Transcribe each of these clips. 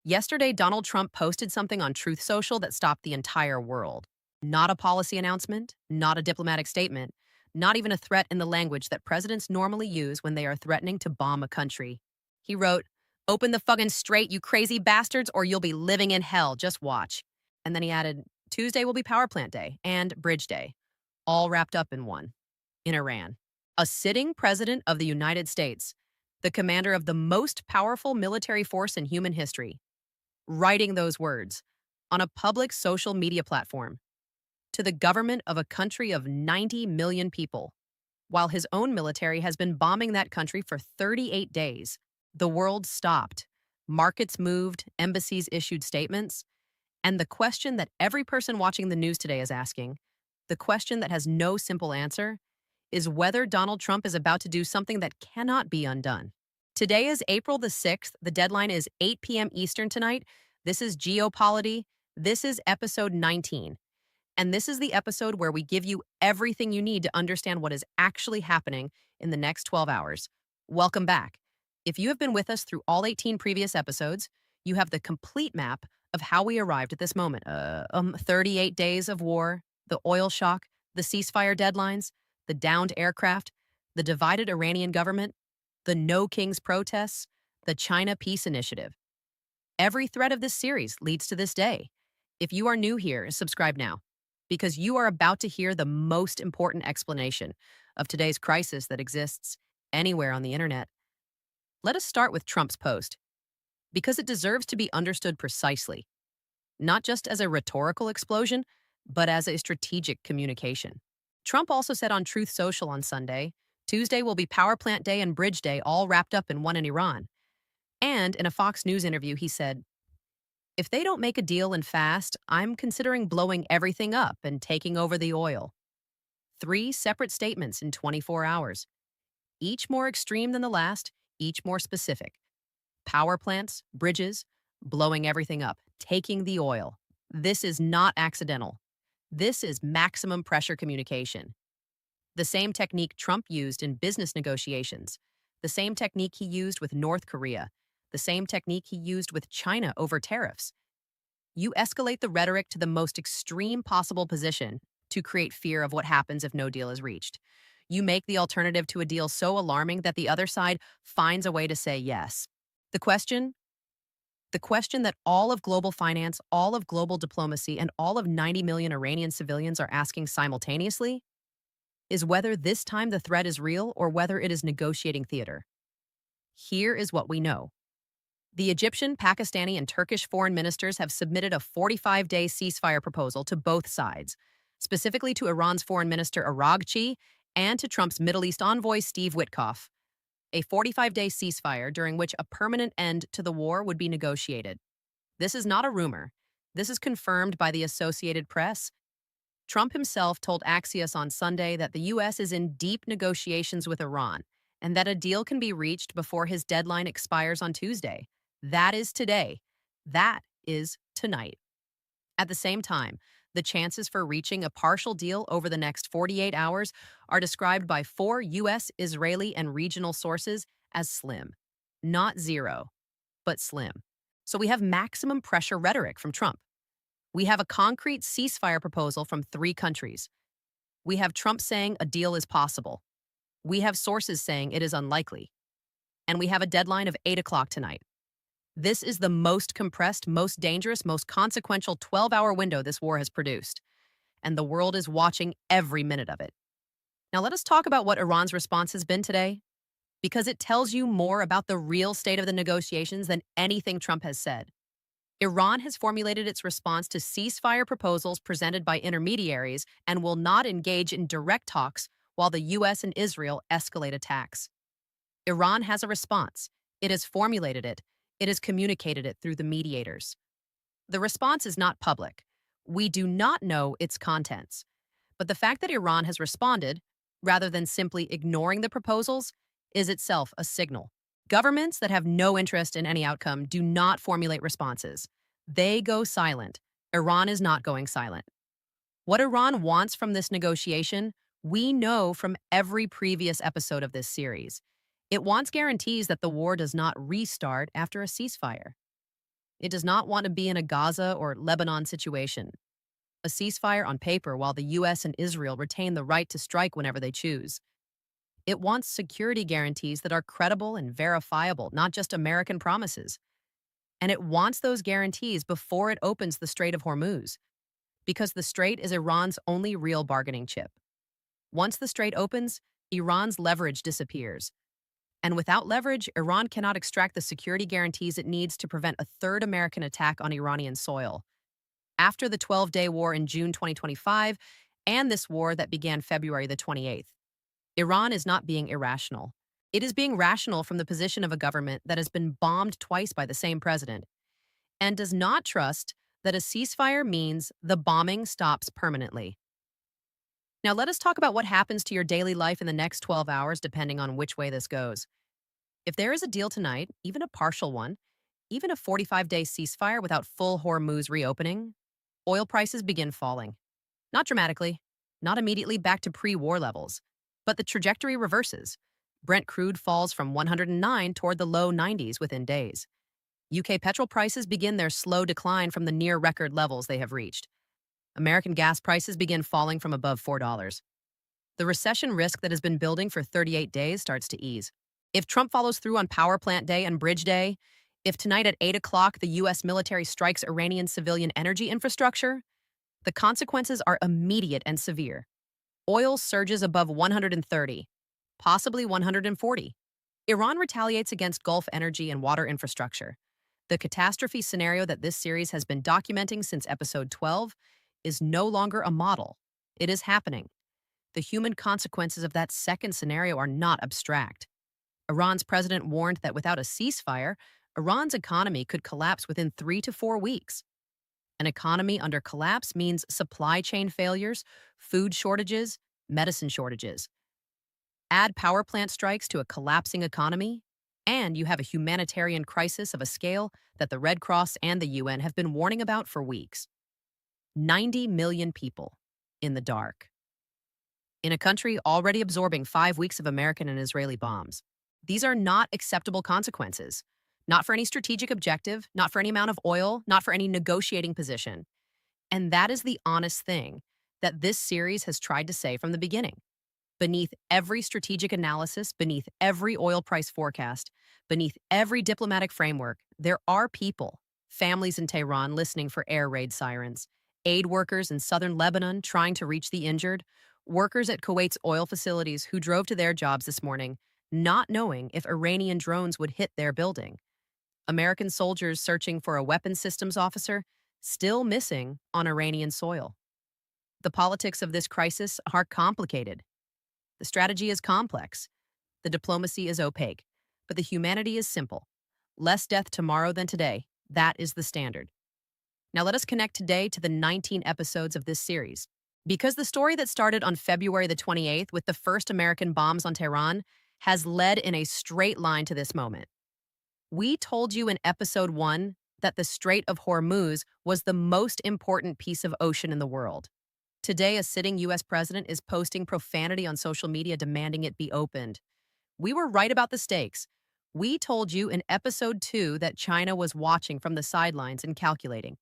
Yesterday, Donald Trump posted something on Truth Social that stopped the entire world. Not a policy announcement, not a diplomatic statement, not even a threat in the language that presidents normally use when they are threatening to bomb a country. He wrote, "Open the fucking strait, you crazy bastards, or you'll be living in hell. Just watch." And then he added, "Tuesday will be power plant day and bridge day, all wrapped up in one, in Iran." A sitting president of the United States, the commander of the most powerful military force in human history, writing those words on a public social media platform to the government of a country of 90 million people, while his own military has been bombing that country for 38 days. The world stopped, markets moved, embassies issued statements, and the question that every person watching the news today is asking, the question that has no simple answer, is whether Donald Trump is about to do something that cannot be undone. Today is April the 6th. The deadline is 8 p.m. Eastern tonight. This is Geopolity. This is episode 19. And this is the episode where we give you everything you need to understand what is actually happening in the next 12 hours. Welcome back. If you have been with us through all 18 previous episodes, you have the complete map of how we arrived at this moment. 38 days of war, the oil shock, the ceasefire deadlines, the downed aircraft, the divided Iranian government, the No Kings protests, the China Peace Initiative. Every thread of this series leads to this day. If you are new here, subscribe now, because you are about to hear the most important explanation of today's crisis that exists anywhere on the internet. Let us start with Trump's post, because it deserves to be understood precisely, not just as a rhetorical explosion, but as a strategic communication. Trump also said on Truth Social on Sunday, Tuesday will be power plant day and bridge day, all wrapped up in one in Iran. And in a Fox News interview, he said, "If they don't make a deal and fast, I'm considering blowing everything up and taking over the oil." 3 separate statements in 24 hours, each more extreme than the last, each more specific. Power plants, bridges, blowing everything up, taking the oil. This is not accidental. This is maximum pressure communication. The same technique Trump used in business negotiations, the same technique he used with North Korea, the same technique he used with China over tariffs. You escalate the rhetoric to the most extreme possible position to create fear of what happens if no deal is reached. You make the alternative to a deal so alarming that the other side finds a way to say yes. The question that all of global finance, all of global diplomacy, and all of 90 million Iranian civilians are asking simultaneously is whether this time the threat is real or whether it is negotiating theater. Here is what we know. The Egyptian, Pakistani, and Turkish foreign ministers have submitted a 45-day ceasefire proposal to both sides, specifically to Iran's foreign minister Araghchi and to Trump's Middle East envoy Steve Witkoff. A 45-day ceasefire during which a permanent end to the war would be negotiated. This is not a rumor. This is confirmed by the Associated Press. Trump himself told Axios on Sunday that the U.S. is in deep negotiations with Iran and that a deal can be reached before his deadline expires on Tuesday. That is today. That is tonight. At the same time, the chances for reaching a partial deal over the next 48 hours are described by 4 U.S., Israeli, and regional sources as slim. Not zero, but slim. So we have maximum pressure rhetoric from Trump. We have a concrete ceasefire proposal from 3 countries. We have Trump saying a deal is possible. We have sources saying it is unlikely. And we have a deadline of 8 o'clock tonight. This is the most compressed, most dangerous, most consequential 12-hour window this war has produced. And the world is watching every minute of it. Now let us talk about what Iran's response has been today, because it tells you more about the real state of the negotiations than anything Trump has said. Iran has formulated its response to ceasefire proposals presented by intermediaries and will not engage in direct talks while the U.S. and Israel escalate attacks. Iran has a response. It has formulated it. It has communicated it through the mediators. The response is not public. We do not know its contents. But the fact that Iran has responded, rather than simply ignoring the proposals, is itself a signal. Governments that have no interest in any outcome do not formulate responses. They go silent. Iran is not going silent. What Iran wants from this negotiation, we know from every previous episode of this series. It wants guarantees that the war does not restart after a ceasefire. It does not want to be in a Gaza or Lebanon situation, a ceasefire on paper while the US and Israel retain the right to strike whenever they choose. It wants security guarantees that are credible and verifiable, not just American promises. And it wants those guarantees before it opens the Strait of Hormuz, because the strait is Iran's only real bargaining chip. Once the strait opens, Iran's leverage disappears. And without leverage, Iran cannot extract the security guarantees it needs to prevent a third American attack on Iranian soil. After the 12-day war in June 2025 and this war that began February the 28th, Iran is not being irrational. It is being rational from the position of a government that has been bombed twice by the same president and does not trust that a ceasefire means the bombing stops permanently. Now, let us talk about what happens to your daily life in the next 12 hours, depending on which way this goes. If there is a deal tonight, even a partial one, even a 45-day ceasefire without full Hormuz reopening, oil prices begin falling. Not dramatically, not immediately back to pre-war levels, but the trajectory reverses. Brent crude falls from 109 toward the low 90s within days. UK petrol prices begin their slow decline from the near record levels they have reached. American gas prices begin falling from above $4. The recession risk that has been building for 38 days starts to ease. If Trump follows through on Power Plant Day and Bridge Day, if tonight at 8 o'clock the U.S. military strikes Iranian civilian energy infrastructure, the consequences are immediate and severe. Oil surges above 130, possibly 140. Iran retaliates against Gulf energy and water infrastructure. The catastrophe scenario that this series has been documenting since episode 12 is no longer a model. It is happening. The human consequences of that second scenario are not abstract. Iran's president warned that without a ceasefire, Iran's economy could collapse within 3 to 4 weeks. An economy under collapse means supply chain failures, food shortages, medicine shortages. Add power plant strikes to a collapsing economy, and you have a humanitarian crisis of a scale that the Red Cross and the UN have been warning about for weeks. 90 million people in the dark. In a country already absorbing 5 weeks of American and Israeli bombs. These are not acceptable consequences. Not for any strategic objective, not for any amount of oil, not for any negotiating position. And that is the honest thing that this series has tried to say from the beginning. Beneath every strategic analysis, beneath every oil price forecast, beneath every diplomatic framework, there are people, families in Tehran listening for air raid sirens, aid workers in southern Lebanon trying to reach the injured, workers at Kuwait's oil facilities who drove to their jobs this morning, not knowing if Iranian drones would hit their building. American soldiers searching for a weapons systems officer, still missing on Iranian soil. The politics of this crisis are complicated. The strategy is complex. The diplomacy is opaque. But the humanity is simple. Less death tomorrow than today. That is the standard. Now let us connect today to the 19 episodes of this series. Because the story that started on February the 28th with the first American bombs on Tehran has led in a straight line to this moment. We told you in episode 1 that the Strait of Hormuz was the most important piece of ocean in the world. Today, a sitting U.S. president is posting profanity on social media demanding it be opened. We were right about the stakes. We told you in episode 2 that China was watching from the sidelines and calculating.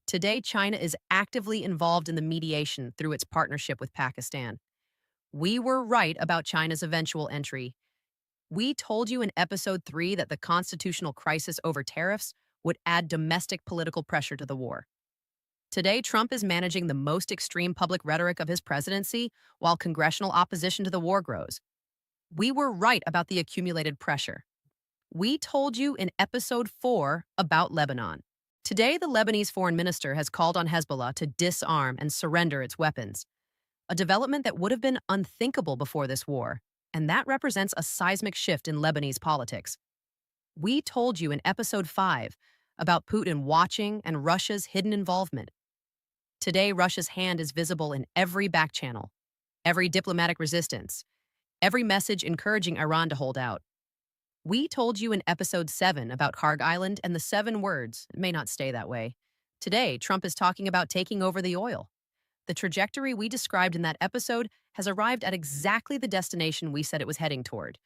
Today, China is actively involved in the mediation through its partnership with Pakistan. We were right about China's eventual entry. We told you in episode 3 that the constitutional crisis over tariffs would add domestic political pressure to the war. Today, Trump is managing the most extreme public rhetoric of his presidency while congressional opposition to the war grows. We were right about the accumulated pressure. We told you in episode 4 about Lebanon. Today, the Lebanese foreign minister has called on Hezbollah to disarm and surrender its weapons, a development that would have been unthinkable before this war, and that represents a seismic shift in Lebanese politics. We told you in episode 5 about Putin watching and Russia's hidden involvement. Today, Russia's hand is visible in every back channel, every diplomatic resistance, every message encouraging Iran to hold out. We told you in episode 7 about Karg Island and the 7 words, it may not stay that way. Today, Trump is talking about taking over the oil. The trajectory we described in that episode has arrived at exactly the destination we said it was heading toward.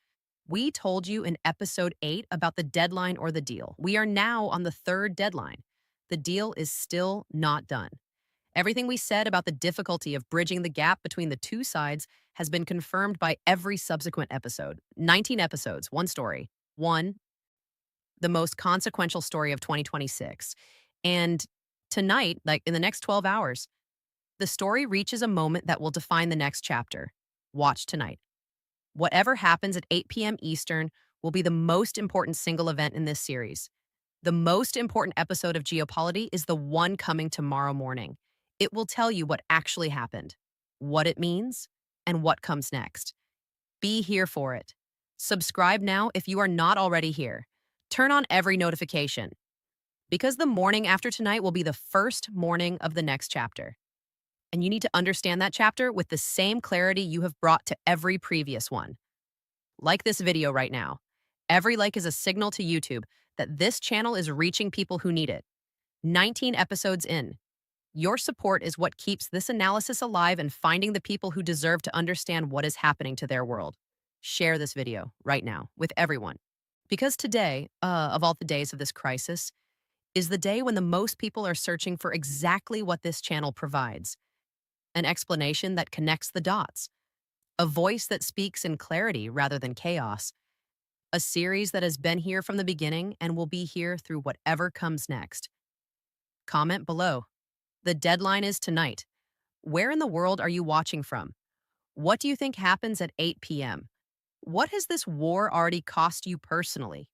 We told you in episode 8 about the deadline or the deal. We are now on the third deadline. The deal is still not done. Everything we said about the difficulty of bridging the gap between the two sides has been confirmed by every subsequent episode. 19 episodes, one story. One, the most consequential story of 2026. And tonight, like in the next 12 hours, the story reaches a moment that will define the next chapter. Watch tonight. Whatever happens at 8 p.m. Eastern will be the most important single event in this series. The most important episode of Geopolity is the one coming tomorrow morning. It will tell you what actually happened, what it means, and what comes next. Be here for it. Subscribe now if you are not already here. Turn on every notification, because the morning after tonight will be the first morning of the next chapter. And you need to understand that chapter with the same clarity you have brought to every previous one. Like this video right now. Every like is a signal to YouTube that this channel is reaching people who need it. 19 episodes in. Your support is what keeps this analysis alive and finding the people who deserve to understand what is happening to their world. Share this video right now with everyone. Because today, of all the days of this crisis, is the day when the most people are searching for exactly what this channel provides. An explanation that connects the dots. A voice that speaks in clarity rather than chaos. A series that has been here from the beginning and will be here through whatever comes next. Comment below. The deadline is tonight. Where in the world are you watching from? What do you think happens at 8 p.m.? What has this war already cost you personally?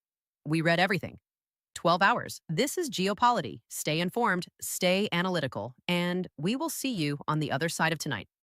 We read everything. 12 hours. This is Geopolity. Stay informed, stay analytical, and we will see you on the other side of tonight.